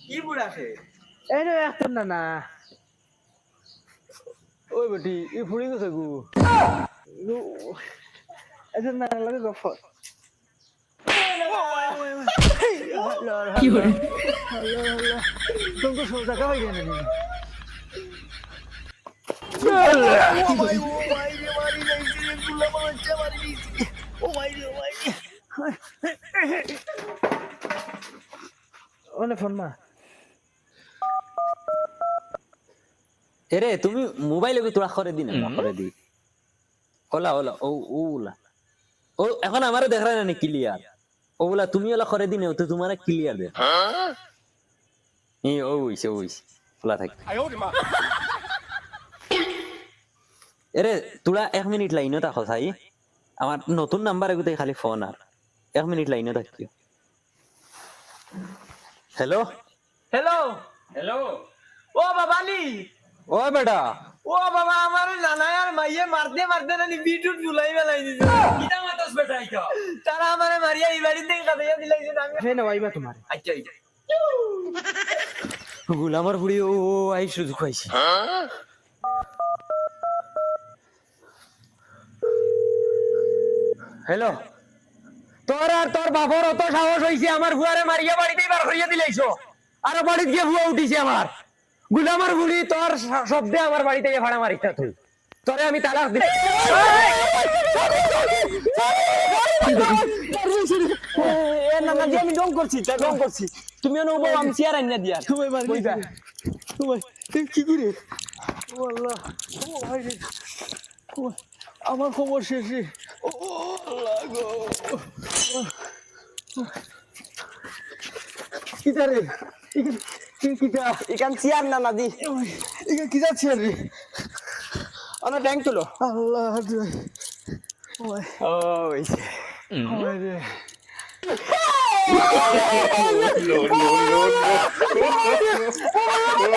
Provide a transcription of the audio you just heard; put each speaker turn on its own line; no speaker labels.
কি বুড়াছে
এই রে এখন না
ওই বেটি ই ফুড়ি গেছে গু
এখন না লাগে গফর
কি করে তোমাকে সব টাকা পাই না
ওনে ফোন মা
এরে তুমি মোবাইলে তোরা করে দি না করে দি ওলা ওলা ও ওলা ও এখন আমারে দেখ না ক্লিয়ার ওলা তুমি ওলা করে দি না তো তোমারে ক্লিয়ার দে এই ওইছে ওলা থাক এরে তোরা 1 মিনিট লাইনে থাকো চাই আমার নতুন নাম্বার এগুতে খালি ফোন আর 1 মিনিট লাইনে থাকিও হ্যালো
হ্যালো হ্যালো ও বাবালি
ও বেটা
ও বাবা আমার নানা আর মাইয়ে মারতে না বিটুট ফুলাই বেলাই দিছে কিটা মাতাস বেটা আইকা তারা আমারে মারিয়া এই বাড়ি থেকে কাটাইয়া দিলাইছে আমি
ফেন আইবা তোমার
আচ্ছা
গুলামার বুড়ি ও আই সুযোগ পাইছি হ্যালো তোর আর তোর বাপর অত সাহস হইছে আমার ভুয়ারে মারিয়া বাড়িতেই বার করিয়া দিলাইছো আর বাড়িতে গিয়ে ভুয়া উঠিছে আমার গুলামার বুড়ি তোর শব্দে আমার বাড়িতে গিয়ে ভাড়া মারিস তুই তোরে আমি তালাক দিই
এ না না আমি ডং করছি তুমি অনুভব আমি চেয়ার আইনা দিয়া
তুমি মারি
কইবা
তোমার কি করে ও আল্লাহ ও ভাই রে ও আমার খবর শেষে ও আল্লাহ গো কিটা রে কিটা
এখান চেয়ার না না দি
কি যাচ্ছে রে
অনা ব্যাংক তুলো
আল্লাহ
ওইছে
রে
no, no, no.